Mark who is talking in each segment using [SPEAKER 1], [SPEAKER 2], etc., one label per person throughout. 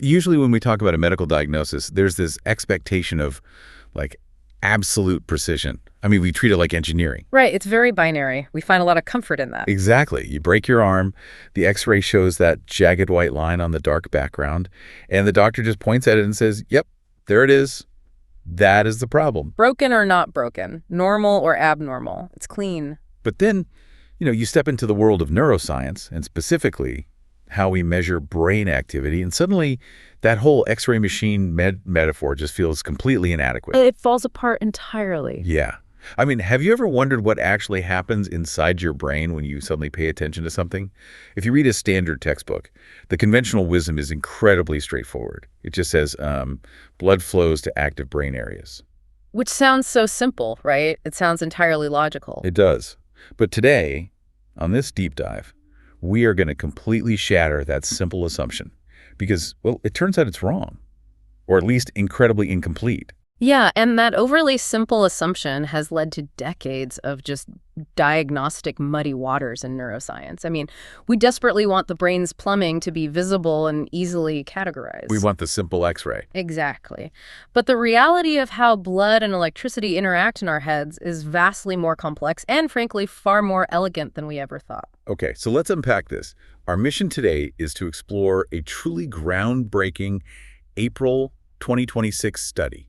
[SPEAKER 1] Usually when we talk about a medical diagnosis, there's this expectation of, like, absolute precision. I mean, we treat it like engineering.
[SPEAKER 2] Right. It's very binary. We find a lot of comfort in that.
[SPEAKER 1] Exactly. You break your arm, the X-ray shows that jagged white line on the dark background, and the doctor just points at it and says, yep, there it is. That is the problem.
[SPEAKER 2] Broken or not broken, normal or abnormal. It's clean.
[SPEAKER 1] But then, you step into the world of neuroscience, and specifically how we measure brain activity, and suddenly that whole X-ray machine metaphor just feels completely inadequate.
[SPEAKER 2] It falls apart entirely.
[SPEAKER 1] Yeah. I mean, have you ever wondered what actually happens inside your brain when you suddenly pay attention to something? If you read a standard textbook, the conventional wisdom is incredibly straightforward. It just says blood flows to active brain areas.
[SPEAKER 2] Which sounds so simple, right? It sounds entirely logical.
[SPEAKER 1] It does. But today, on this deep dive, we are going to completely shatter that simple assumption because, well, it turns out it's wrong, or at least incredibly incomplete.
[SPEAKER 2] Yeah, and that overly simple assumption has led to decades of just diagnostic muddy waters in neuroscience. I mean, we desperately want the brain's plumbing to be visible and easily categorized.
[SPEAKER 1] We want the simple X-ray.
[SPEAKER 2] Exactly. But the reality of how blood and electricity interact in our heads is vastly more complex and, frankly, far more elegant than we ever thought.
[SPEAKER 1] Okay, so let's unpack this. Our mission today is to explore a truly groundbreaking April 2026 study.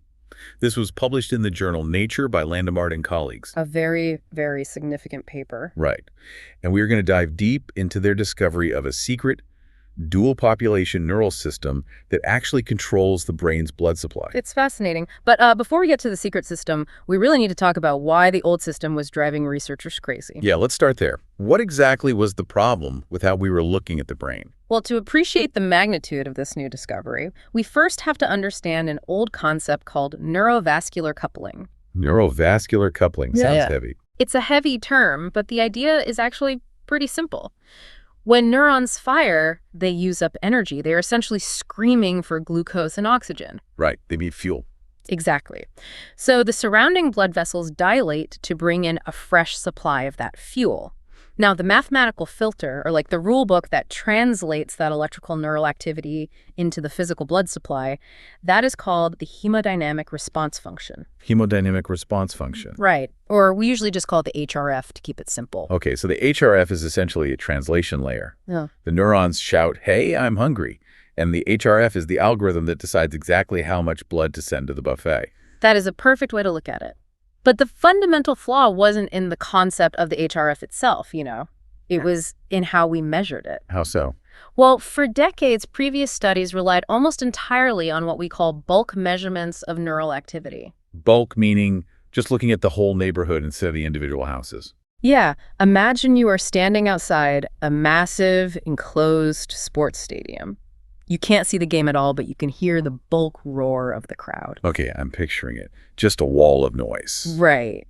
[SPEAKER 1] This was published in the journal Nature by Landemard and colleagues.
[SPEAKER 2] A very, very significant paper.
[SPEAKER 1] Right. And we are going to dive deep into their discovery of a secret, dual population neural system that actually controls the brain's blood supply.
[SPEAKER 2] It's fascinating. But before we get to the secret system, we really need to talk about why the old system was driving researchers crazy.
[SPEAKER 1] Yeah, let's start there. What exactly was the problem with how we were looking at the brain?
[SPEAKER 2] Well, to appreciate the magnitude of this new discovery, we first have to understand an old concept called neurovascular coupling.
[SPEAKER 1] Neurovascular coupling sounds heavy.
[SPEAKER 2] It's a heavy term, but the idea is actually pretty simple. When neurons fire, they use up energy. They're essentially screaming for glucose and oxygen.
[SPEAKER 1] Right, they need fuel.
[SPEAKER 2] Exactly. So the surrounding blood vessels dilate to bring in a fresh supply of that fuel. Now, the mathematical filter, or like the rule book that translates that electrical neural activity into the physical blood supply, that is called the hemodynamic response function.
[SPEAKER 1] Hemodynamic response function.
[SPEAKER 2] Right. Or we usually just call it the HRF to keep it simple.
[SPEAKER 1] Okay, so the HRF is essentially a translation layer.
[SPEAKER 2] Yeah.
[SPEAKER 1] The neurons shout, hey, I'm hungry. And the HRF is the algorithm that decides exactly how much blood to send to the buffet.
[SPEAKER 2] That is a perfect way to look at it. But the fundamental flaw wasn't in the concept of the HRF itself, It was in how we measured it.
[SPEAKER 1] How so?
[SPEAKER 2] Well, for decades, previous studies relied almost entirely on what we call bulk measurements of neural activity.
[SPEAKER 1] Bulk meaning just looking at the whole neighborhood instead of the individual houses.
[SPEAKER 2] Yeah. Imagine you are standing outside a massive, enclosed sports stadium. You can't see the game at all, but you can hear the bulk roar of the crowd.
[SPEAKER 1] Okay, I'm picturing it. Just a wall of noise.
[SPEAKER 2] Right.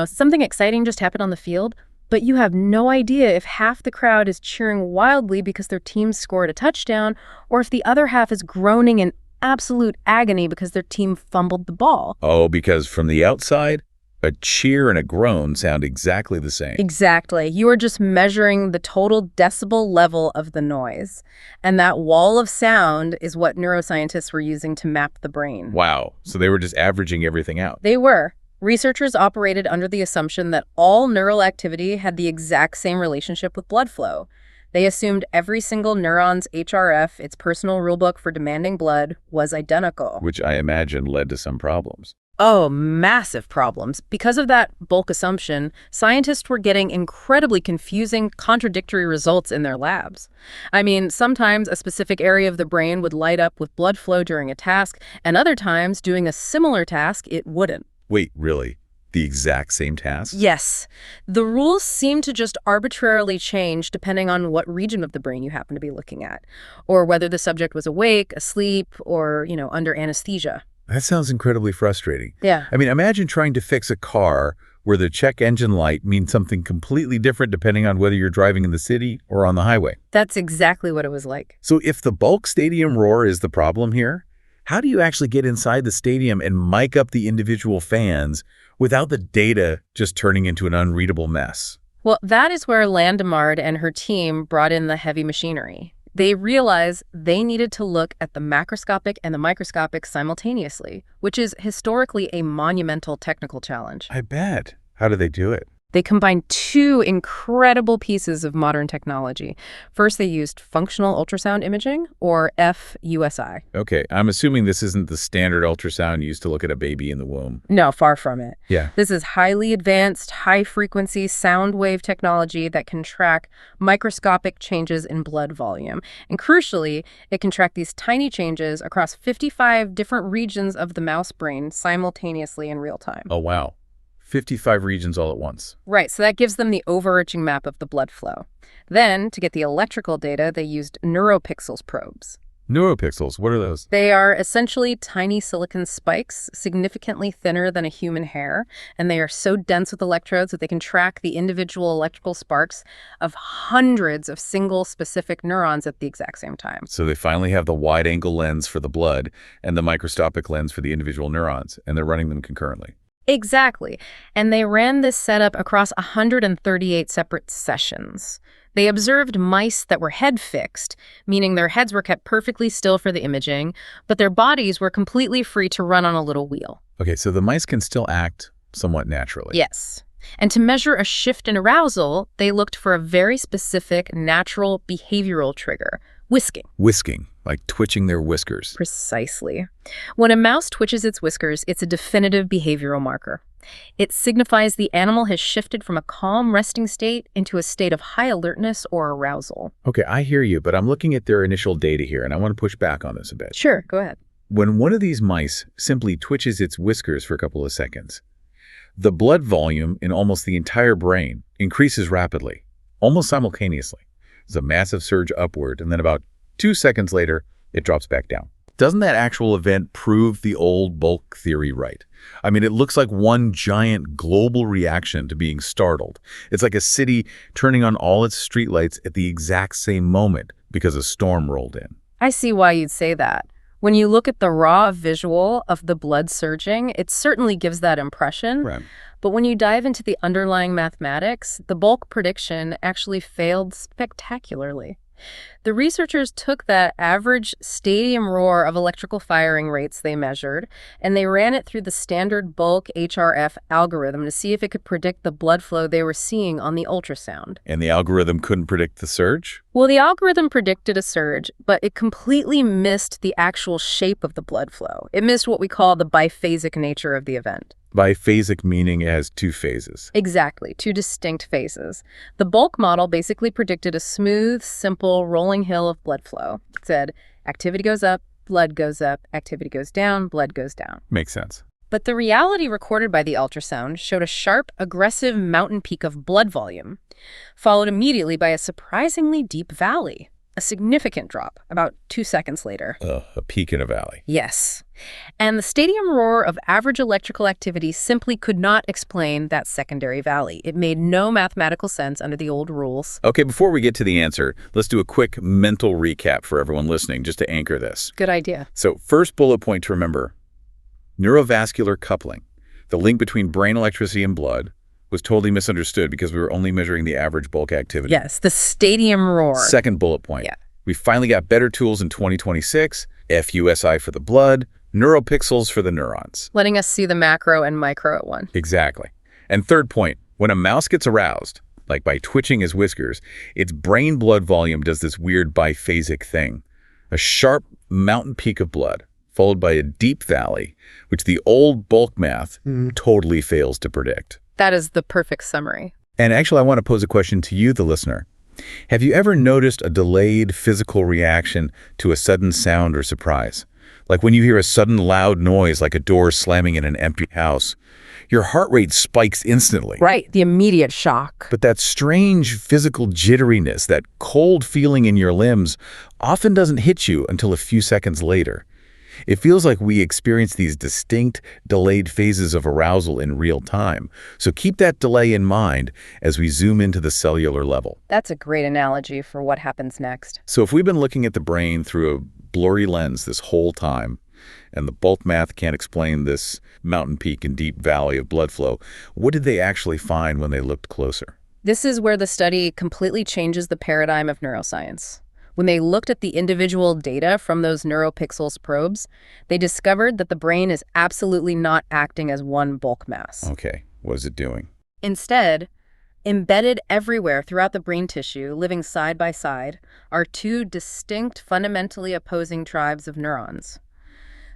[SPEAKER 2] Something exciting just happened on the field, but you have no idea if half the crowd is cheering wildly because their team scored a touchdown, or if the other half is groaning in absolute agony because their team fumbled the ball.
[SPEAKER 1] Oh, because from the outside, a cheer and a groan sound exactly the same.
[SPEAKER 2] Exactly. You are just measuring the total decibel level of the noise. And that wall of sound is what neuroscientists were using to map the brain.
[SPEAKER 1] Wow. So they were just averaging everything out.
[SPEAKER 2] They were. Researchers operated under the assumption that all neural activity had the exact same relationship with blood flow. They assumed every single neuron's HRF, its personal rulebook for demanding blood, was identical.
[SPEAKER 1] Which I imagine led to some problems.
[SPEAKER 2] Oh, massive problems. Because of that bulk assumption, scientists were getting incredibly confusing, contradictory results in their labs. I mean, sometimes a specific area of the brain would light up with blood flow during a task, and other times, doing a similar task, it wouldn't.
[SPEAKER 1] Wait, really? The exact same task?
[SPEAKER 2] Yes. The rules seem to just arbitrarily change depending on what region of the brain you happen to be looking at, or whether the subject was awake, asleep, or, under anesthesia.
[SPEAKER 1] That sounds incredibly frustrating.
[SPEAKER 2] Yeah.
[SPEAKER 1] I mean, imagine trying to fix a car where the check engine light means something completely different depending on whether you're driving in the city or on the highway.
[SPEAKER 2] That's exactly what it was like.
[SPEAKER 1] So if the bulk stadium roar is the problem here, how do you actually get inside the stadium and mic up the individual fans without the data just turning into an unreadable mess?
[SPEAKER 2] Well, that is where Landemard and her team brought in the heavy machinery. They realized they needed to look at the macroscopic and the microscopic simultaneously, which is historically a monumental technical challenge.
[SPEAKER 1] I bet. How do they do it?
[SPEAKER 2] They combined two incredible pieces of modern technology. First, they used functional ultrasound imaging, or FUSI.
[SPEAKER 1] Okay, I'm assuming this isn't the standard ultrasound used to look at a baby in the womb.
[SPEAKER 2] No, far from it.
[SPEAKER 1] Yeah.
[SPEAKER 2] This is highly advanced, high-frequency sound wave technology that can track microscopic changes in blood volume. And crucially, it can track these tiny changes across 55 different regions of the mouse brain simultaneously in real time.
[SPEAKER 1] Oh, wow. 55 regions all at once.
[SPEAKER 2] Right, so that gives them the overarching map of the blood flow. Then, to get the electrical data, they used Neuropixels probes.
[SPEAKER 1] Neuropixels, what are those?
[SPEAKER 2] They are essentially tiny silicon spikes, significantly thinner than a human hair, and they are so dense with electrodes that they can track the individual electrical sparks of hundreds of single specific neurons at the exact same time.
[SPEAKER 1] So they finally have the wide-angle lens for the blood and the microscopic lens for the individual neurons, and they're running them concurrently.
[SPEAKER 2] Exactly. And they ran this setup across 138 separate sessions. They observed mice that were head-fixed, meaning their heads were kept perfectly still for the imaging, but their bodies were completely free to run on a little wheel.
[SPEAKER 1] Okay, so the mice can still act somewhat naturally.
[SPEAKER 2] Yes. And to measure a shift in arousal, they looked for a very specific natural behavioral trigger, whisking.
[SPEAKER 1] Whisking, like twitching their whiskers.
[SPEAKER 2] Precisely. When a mouse twitches its whiskers, it's a definitive behavioral marker. It signifies the animal has shifted from a calm, resting state into a state of high alertness or arousal.
[SPEAKER 1] Okay, I hear you, but I'm looking at their initial data here, and I want to push back on this a bit.
[SPEAKER 2] Sure, go ahead.
[SPEAKER 1] When one of these mice simply twitches its whiskers for a couple of seconds, the blood volume in almost the entire brain increases rapidly, almost simultaneously. There's a massive surge upward, and then about 2 seconds later, it drops back down. Doesn't that actual event prove the old bulk theory right? I mean, it looks like one giant global reaction to being startled. It's like a city turning on all its streetlights at the exact same moment because a storm rolled in.
[SPEAKER 2] I see why you'd say that. When you look at the raw visual of the blood surging, it certainly gives that impression.
[SPEAKER 1] Right.
[SPEAKER 2] But when you dive into the underlying mathematics, the bulk prediction actually failed spectacularly. The researchers took that average stadium roar of electrical firing rates they measured, and they ran it through the standard bulk HRF algorithm to see if it could predict the blood flow they were seeing on the ultrasound.
[SPEAKER 1] And the algorithm couldn't predict the surge?
[SPEAKER 2] Well, the algorithm predicted a surge, but it completely missed the actual shape of the blood flow. It missed what we call the biphasic nature of the event.
[SPEAKER 1] Biphasic meaning it has two phases.
[SPEAKER 2] Exactly, two distinct phases. The bulk model basically predicted a smooth, simple, rolling hill of blood flow. It said, activity goes up, blood goes up, activity goes down, blood goes down.
[SPEAKER 1] Makes sense.
[SPEAKER 2] But the reality recorded by the ultrasound showed a sharp, aggressive mountain peak of blood volume, followed immediately by a surprisingly deep valley. A significant drop, about 2 seconds later.
[SPEAKER 1] A peak in a valley.
[SPEAKER 2] Yes. And the stadium roar of average electrical activity simply could not explain that secondary valley. It made no mathematical sense under the old rules.
[SPEAKER 1] Okay, before we get to the answer, let's do a quick mental recap for everyone listening, just to anchor this.
[SPEAKER 2] Good idea.
[SPEAKER 1] So first bullet point to remember, neurovascular coupling, the link between brain electricity and blood, was totally misunderstood because we were only measuring the average bulk activity.
[SPEAKER 2] Yes, the stadium roar.
[SPEAKER 1] Second bullet point.
[SPEAKER 2] Yeah.
[SPEAKER 1] We finally got better tools in 2026, FUSI for the blood, Neuropixels for the neurons.
[SPEAKER 2] Letting us see the macro and micro at one.
[SPEAKER 1] Exactly. And third point, when a mouse gets aroused, like by twitching his whiskers, its brain blood volume does this weird biphasic thing. A sharp mountain peak of blood, followed by a deep valley, which the old bulk math totally fails to predict.
[SPEAKER 2] That is the perfect summary.
[SPEAKER 1] And actually, I want to pose a question to you, the listener. Have you ever noticed a delayed physical reaction to a sudden sound or surprise? Like when you hear a sudden loud noise like a door slamming in an empty house, your heart rate spikes instantly.
[SPEAKER 2] Right, the immediate shock.
[SPEAKER 1] But that strange physical jitteriness, that cold feeling in your limbs, often doesn't hit you until a few seconds later. It feels like we experience these distinct, delayed phases of arousal in real time. So keep that delay in mind as we zoom into the cellular level.
[SPEAKER 2] That's a great analogy for what happens next.
[SPEAKER 1] So if we've been looking at the brain through a blurry lens this whole time, and the bulk math can't explain this mountain peak and deep valley of blood flow, what did they actually find when they looked closer?
[SPEAKER 2] This is where the study completely changes the paradigm of neuroscience. When they looked at the individual data from those Neuropixels probes, they discovered that the brain is absolutely not acting as one bulk mass.
[SPEAKER 1] Okay, what is it doing?
[SPEAKER 2] Instead, embedded everywhere throughout the brain tissue, living side by side, are two distinct, fundamentally opposing tribes of neurons.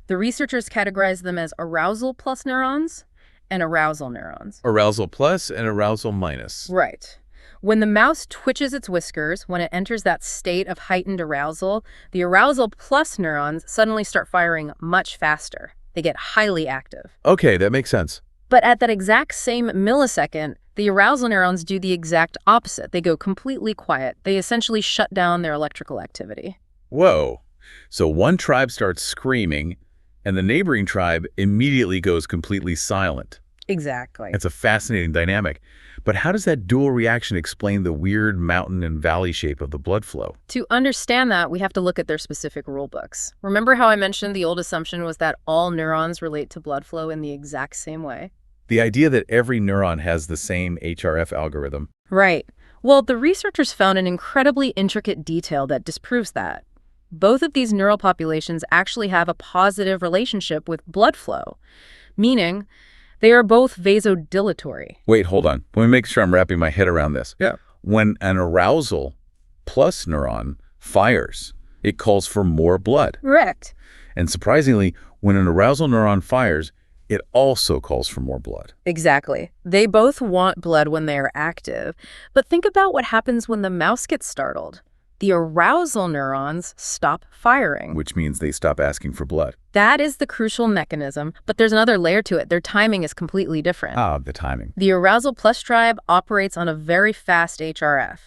[SPEAKER 2] The researchers categorize them as arousal plus neurons and arousal neurons.
[SPEAKER 1] Arousal plus and arousal minus.
[SPEAKER 2] Right. When the mouse twitches its whiskers, when it enters that state of heightened arousal, the arousal plus neurons suddenly start firing much faster. They get highly active.
[SPEAKER 1] Okay, that makes sense.
[SPEAKER 2] But at that exact same millisecond, the arousal neurons do the exact opposite. They go completely quiet. They essentially shut down their electrical activity.
[SPEAKER 1] Whoa. So one tribe starts screaming, and the neighboring tribe immediately goes completely silent.
[SPEAKER 2] Exactly.
[SPEAKER 1] It's a fascinating dynamic. But how does that dual reaction explain the weird mountain and valley shape of the blood flow?
[SPEAKER 2] To understand that, we have to look at their specific rule books. Remember how I mentioned the old assumption was that all neurons relate to blood flow in the exact same way?
[SPEAKER 1] The idea that every neuron has the same HRF algorithm.
[SPEAKER 2] Right. Well, the researchers found an incredibly intricate detail that disproves that. Both of these neural populations actually have a positive relationship with blood flow, meaning they are both vasodilatory.
[SPEAKER 1] Wait, hold on. Let me make sure I'm wrapping my head around this.
[SPEAKER 2] Yeah.
[SPEAKER 1] When an arousal plus neuron fires, it calls for more blood.
[SPEAKER 2] Correct.
[SPEAKER 1] And surprisingly, when an arousal neuron fires, it also calls for more blood.
[SPEAKER 2] Exactly. They both want blood when they are active. But think about what happens when the mouse gets startled. The arousal neurons stop firing.
[SPEAKER 1] Which means they stop asking for blood.
[SPEAKER 2] That is the crucial mechanism, but there's another layer to it. Their timing is completely different.
[SPEAKER 1] The timing.
[SPEAKER 2] The arousal plus tribe operates on a very fast HRF.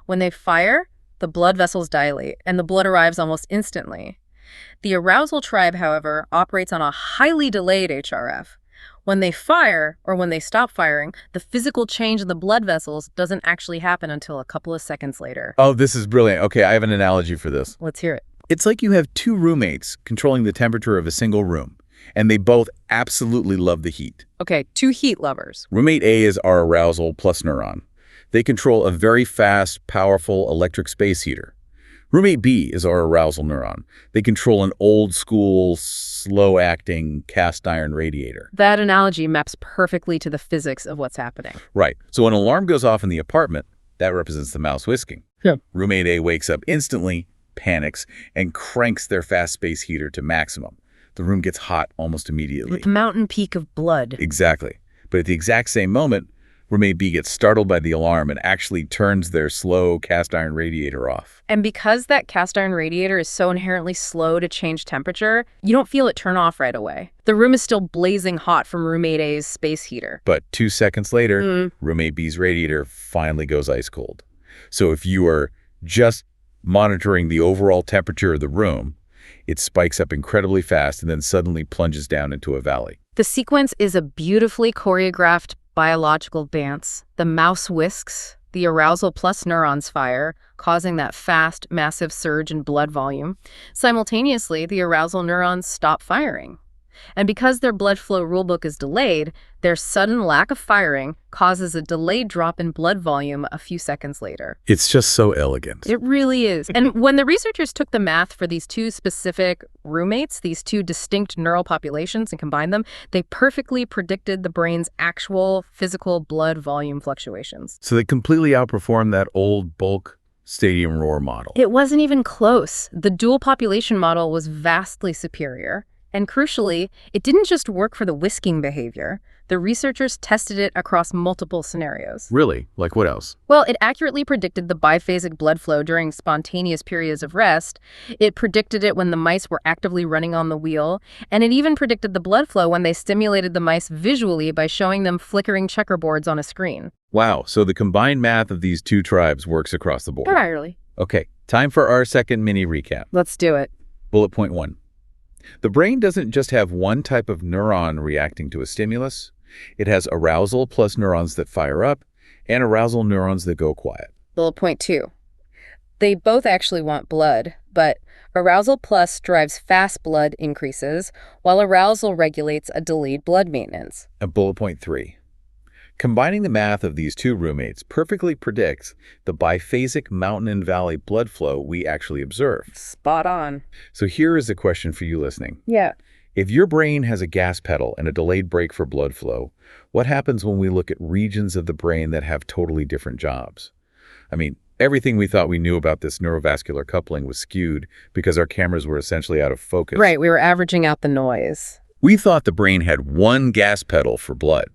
[SPEAKER 2] When they fire, the blood vessels dilate, and the blood arrives almost instantly. The arousal tribe, however, operates on a highly delayed HRF. When they fire, or when they stop firing, the physical change in the blood vessels doesn't actually happen until a couple of seconds later.
[SPEAKER 1] Oh, this is brilliant. Okay, I have an analogy for this.
[SPEAKER 2] Let's hear it.
[SPEAKER 1] It's like you have two roommates controlling the temperature of a single room, and they both absolutely love the heat.
[SPEAKER 2] Okay, two heat lovers.
[SPEAKER 1] Roommate A is our arousal plus neuron. They control a very fast, powerful electric space heater. Roommate B is our arousal neuron. They control an old-school, slow-acting cast iron radiator.
[SPEAKER 2] That analogy maps perfectly to the physics of what's happening.
[SPEAKER 1] Right. So when an alarm goes off in the apartment, that represents the mouse whisking.
[SPEAKER 2] Yeah.
[SPEAKER 1] Roommate A wakes up instantly, panics, and cranks their fast space heater to maximum. The room gets hot almost immediately.
[SPEAKER 2] With the mountain peak of blood.
[SPEAKER 1] Exactly. But at the exact same moment, roommate B gets startled by the alarm and actually turns their slow cast iron radiator off.
[SPEAKER 2] And because that cast iron radiator is so inherently slow to change temperature, you don't feel it turn off right away. The room is still blazing hot from roommate A's space heater.
[SPEAKER 1] But 2 seconds later, roommate B's radiator finally goes ice cold. So if you are just monitoring the overall temperature of the room, it spikes up incredibly fast and then suddenly plunges down into a valley.
[SPEAKER 2] The sequence is a beautifully choreographed biological dance. The mouse whisks, the arousal plus neurons fire, causing that fast, massive surge in blood volume. Simultaneously, the arousal neurons stop firing. And because their blood flow rulebook is delayed, their sudden lack of firing causes a delayed drop in blood volume a few seconds later.
[SPEAKER 1] It's just so elegant.
[SPEAKER 2] It really is. And when the researchers took the math for these two specific roommates, these two distinct neural populations, and combined them, they perfectly predicted the brain's actual physical blood volume fluctuations.
[SPEAKER 1] So they completely outperformed that old bulk stadium roar model.
[SPEAKER 2] It wasn't even close. The dual population model was vastly superior. And crucially, it didn't just work for the whisking behavior. The researchers tested it across multiple scenarios.
[SPEAKER 1] Really? Like what else?
[SPEAKER 2] Well, it accurately predicted the biphasic blood flow during spontaneous periods of rest. It predicted it when the mice were actively running on the wheel. And it even predicted the blood flow when they stimulated the mice visually by showing them flickering checkerboards on a screen.
[SPEAKER 1] Wow, so the combined math of these two tribes works across the board.
[SPEAKER 2] Entirely.
[SPEAKER 1] Okay, time for our second mini recap.
[SPEAKER 2] Let's do it.
[SPEAKER 1] Bullet point 1. The brain doesn't just have one type of neuron reacting to a stimulus. It has arousal plus neurons that fire up and arousal neurons that go quiet.
[SPEAKER 2] Bullet point 2. They both actually want blood, but arousal plus drives fast blood increases, while arousal regulates a delayed blood maintenance.
[SPEAKER 1] And bullet point 3. Combining the math of these two roommates perfectly predicts the biphasic mountain and valley blood flow we actually observe.
[SPEAKER 2] Spot on.
[SPEAKER 1] So here is a question for you listening.
[SPEAKER 2] Yeah.
[SPEAKER 1] If your brain has a gas pedal and a delayed brake for blood flow, what happens when we look at regions of the brain that have totally different jobs? I mean, everything we thought we knew about this neurovascular coupling was skewed because our cameras were essentially out of focus.
[SPEAKER 2] Right, we were averaging out the noise.
[SPEAKER 1] We thought the brain had one gas pedal for blood,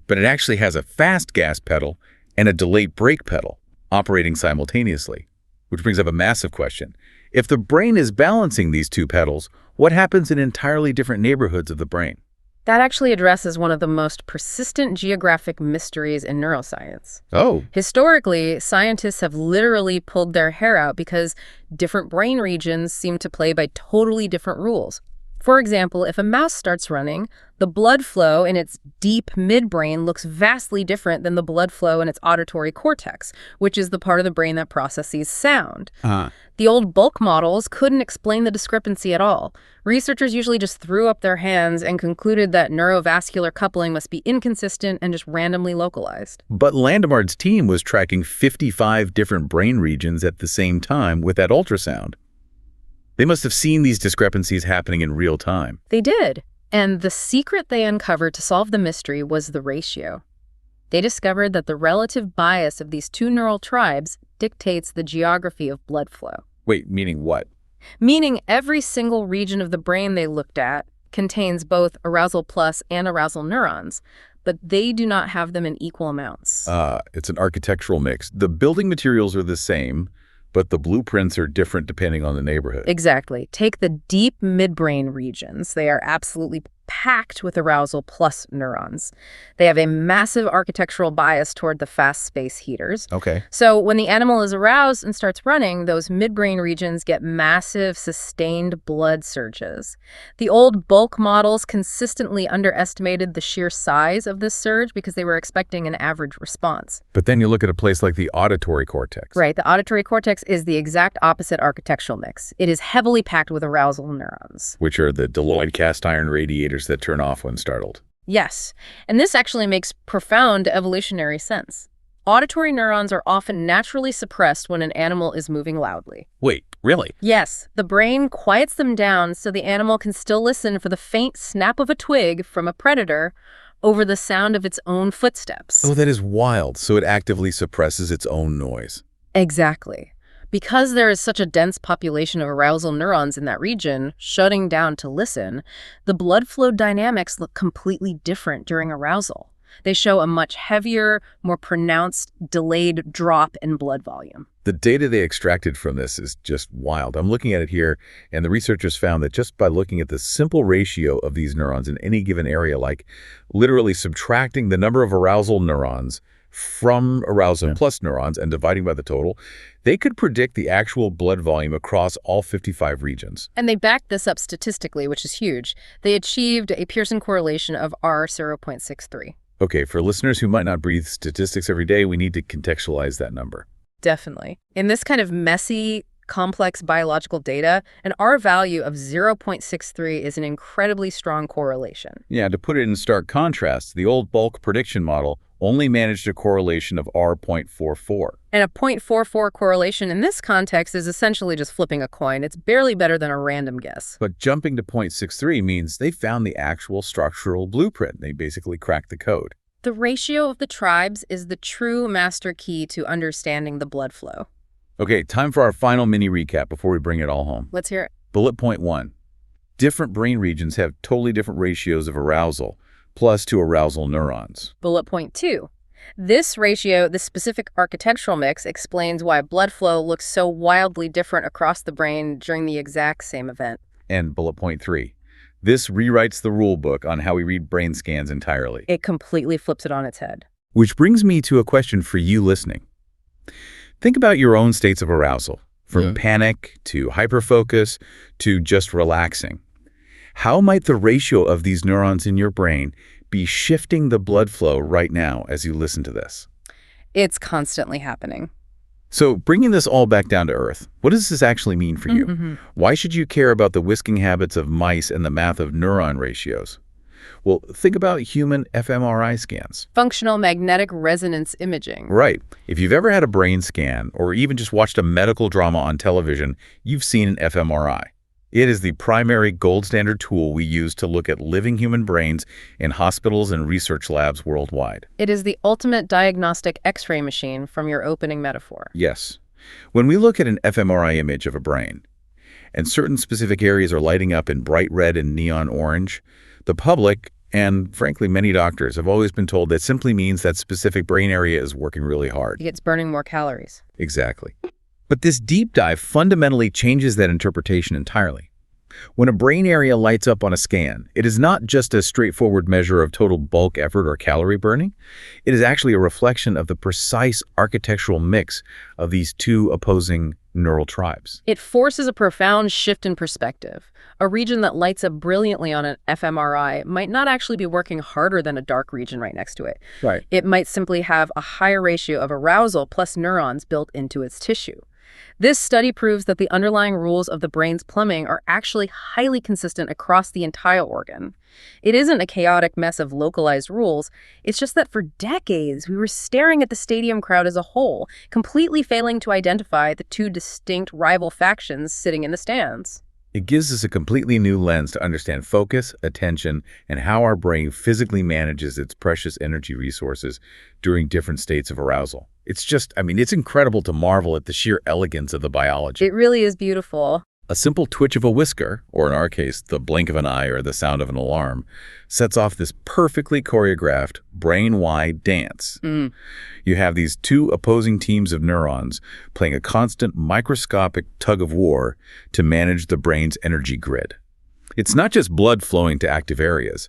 [SPEAKER 1] but it actually has a fast gas pedal and a delayed brake pedal operating simultaneously, which brings up a massive question. If the brain is balancing these two pedals, what happens in entirely different neighborhoods of the brain?
[SPEAKER 2] That actually addresses one of the most persistent geographic mysteries in neuroscience.
[SPEAKER 1] Oh.
[SPEAKER 2] Historically, scientists have literally pulled their hair out because different brain regions seem to play by totally different rules. For example, if a mouse starts running, the blood flow in its deep midbrain looks vastly different than the blood flow in its auditory cortex, which is the part of the brain that processes sound. The old bulk models couldn't explain the discrepancy at all. Researchers usually just threw up their hands and concluded that neurovascular coupling must be inconsistent and just randomly localized.
[SPEAKER 1] But Landemard's team was tracking 55 different brain regions at the same time with that ultrasound. They must have seen these discrepancies happening in real time.
[SPEAKER 2] They did. And the secret they uncovered to solve the mystery was the ratio. They discovered that the relative bias of these two neural tribes dictates the geography of blood flow.
[SPEAKER 1] Wait, meaning what?
[SPEAKER 2] Meaning every single region of the brain they looked at contains both arousal plus and arousal neurons, but they do not have them in equal amounts.
[SPEAKER 1] It's an architectural mix. The building materials are the same, but the blueprints are different depending on the neighborhood.
[SPEAKER 2] Exactly. Take the deep midbrain regions. They are absolutely packed with arousal plus neurons. They have a massive architectural bias toward the fast space heaters.
[SPEAKER 1] Okay.
[SPEAKER 2] So when the animal is aroused and starts running, those midbrain regions get massive, sustained blood surges. The old bulk models consistently underestimated the sheer size of this surge because they were expecting an average response.
[SPEAKER 1] But then you look at a place like the auditory cortex.
[SPEAKER 2] Right. The auditory cortex is the exact opposite architectural mix. It is heavily packed with arousal neurons,
[SPEAKER 1] Which are the Deloitte cast iron radiators that turn off when startled.
[SPEAKER 2] Yes, and this actually makes profound evolutionary sense. Auditory neurons are often naturally suppressed when an animal is moving loudly.
[SPEAKER 1] Wait, really?
[SPEAKER 2] Yes, the brain quiets them down so the animal can still listen for the faint snap of a twig from a predator over the sound of its own footsteps.
[SPEAKER 1] Oh, that is wild. So it actively suppresses its own noise.
[SPEAKER 2] Exactly. Because there is such a dense population of arousal neurons in that region, shutting down to listen, the blood flow dynamics look completely different during arousal. They show a much heavier, more pronounced, delayed drop in blood volume.
[SPEAKER 1] The data they extracted from this is just wild. I'm looking at it here, and the researchers found that just by looking at the simple ratio of these neurons in any given area, like literally subtracting the number of arousal neurons from arousal plus neurons and dividing by the total, they could predict the actual blood volume across all 55 regions.
[SPEAKER 2] And they backed this up statistically, which is huge. They achieved a Pearson correlation of R 0.63.
[SPEAKER 1] Okay, for listeners who might not breathe statistics every day, we need to contextualize that number.
[SPEAKER 2] Definitely. In this kind of messy, complex biological data, an R value of 0.63 is an incredibly strong correlation.
[SPEAKER 1] Yeah, to put it in stark contrast, the old bulk prediction model only managed a correlation of R.44.
[SPEAKER 2] And a 0.44 correlation in this context is essentially just flipping a coin. It's barely better than a random guess.
[SPEAKER 1] But jumping to 0.63 means they found the actual structural blueprint. They basically cracked the code.
[SPEAKER 2] The ratio of the tribes is the true master key to understanding the blood flow.
[SPEAKER 1] Okay, time for our final mini recap before we bring it all home.
[SPEAKER 2] Let's hear it.
[SPEAKER 1] Bullet point 1. Different brain regions have totally different ratios of arousal, plus two arousal neurons.
[SPEAKER 2] Bullet point 2. This ratio, this specific architectural mix, explains why blood flow looks so wildly different across the brain during the exact same event.
[SPEAKER 1] And bullet point 3. This rewrites the rule book on how we read brain scans entirely.
[SPEAKER 2] It completely flips it on its head.
[SPEAKER 1] Which brings me to a question for you listening. Think about your own states of arousal, from panic to hyperfocus to just relaxing. How might the ratio of these neurons in your brain be shifting the blood flow right now as you listen to this?
[SPEAKER 2] It's constantly happening.
[SPEAKER 1] So bringing this all back down to earth, what does this actually mean for you? Why should you care about the whisking habits of mice and the math of neuron ratios? Well, think about human fMRI scans.
[SPEAKER 2] Functional magnetic resonance imaging.
[SPEAKER 1] Right. If you've ever had a brain scan or even just watched a medical drama on television, you've seen an fMRI. It is the primary gold standard tool we use to look at living human brains in hospitals and research labs worldwide.
[SPEAKER 2] It is the ultimate diagnostic X-ray machine from your opening metaphor.
[SPEAKER 1] Yes. When we look at an fMRI image of a brain, and certain specific areas are lighting up in bright red and neon orange, the public, and frankly many doctors, have always been told that simply means that specific brain area is working really hard.
[SPEAKER 2] It's burning more calories.
[SPEAKER 1] Exactly. But this deep dive fundamentally changes that interpretation entirely. When a brain area lights up on a scan, it is not just a straightforward measure of total bulk effort or calorie burning. It is actually a reflection of the precise architectural mix of these two opposing neural tribes.
[SPEAKER 2] It forces a profound shift in perspective. A region that lights up brilliantly on an fMRI might not actually be working harder than a dark region right next to it.
[SPEAKER 1] Right.
[SPEAKER 2] It might simply have a higher ratio of arousal plus neurons built into its tissue. This study proves that the underlying rules of the brain's plumbing are actually highly consistent across the entire organ. It isn't a chaotic mess of localized rules. It's just that for decades, we were staring at the stadium crowd as a whole, completely failing to identify the two distinct rival factions sitting in the stands.
[SPEAKER 1] It gives us a completely new lens to understand focus, attention, and how our brain physically manages its precious energy resources during different states of arousal. It's just, it's incredible to marvel at the sheer elegance of the biology.
[SPEAKER 2] It really is beautiful.
[SPEAKER 1] A simple twitch of a whisker, or in our case, the blink of an eye or the sound of an alarm, sets off this perfectly choreographed, brain-wide dance. You have these two opposing teams of neurons playing a constant microscopic tug-of-war to manage the brain's energy grid. It's not just blood flowing to active areas.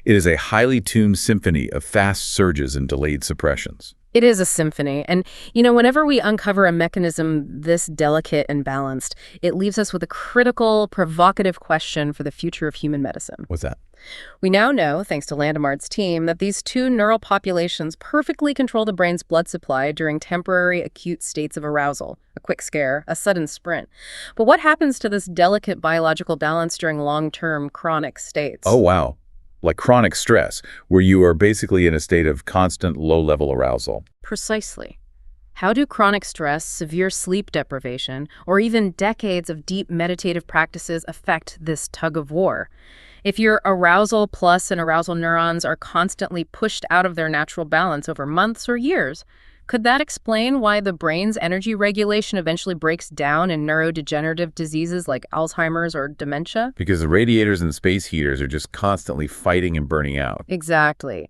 [SPEAKER 1] It is a highly tuned symphony of fast surges and delayed suppressions.
[SPEAKER 2] It is a symphony. And, whenever we uncover a mechanism this delicate and balanced, it leaves us with a critical, provocative question for the future of human medicine.
[SPEAKER 1] What's that?
[SPEAKER 2] We now know, thanks to Landemar's team, that these two neural populations perfectly control the brain's blood supply during temporary acute states of arousal, a quick scare, a sudden sprint. But what happens to this delicate biological balance during long-term chronic states?
[SPEAKER 1] Oh, wow. Like chronic stress, where you are basically in a state of constant low-level arousal.
[SPEAKER 2] Precisely. How do chronic stress, severe sleep deprivation, or even decades of deep meditative practices affect this tug-of-war? If your arousal plus and arousal neurons are constantly pushed out of their natural balance over months or years, could that explain why the brain's energy regulation eventually breaks down in neurodegenerative diseases like Alzheimer's or dementia?
[SPEAKER 1] Because the radiators and space heaters are just constantly fighting and burning out.
[SPEAKER 2] Exactly.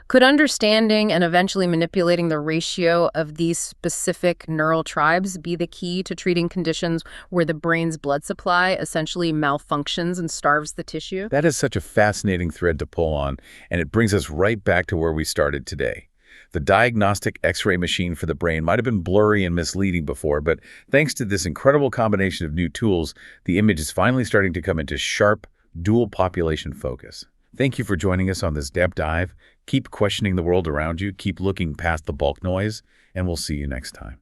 [SPEAKER 2] Could understanding and eventually manipulating the ratio of these specific neural tribes be the key to treating conditions where the brain's blood supply essentially malfunctions and starves the tissue?
[SPEAKER 1] That is such a fascinating thread to pull on, and it brings us right back to where we started today. The diagnostic X-ray machine for the brain might have been blurry and misleading before, but thanks to this incredible combination of new tools, the image is finally starting to come into sharp, dual population focus. Thank you for joining us on this deep dive. Keep questioning the world around you, keep looking past the bulk noise, and we'll see you next time.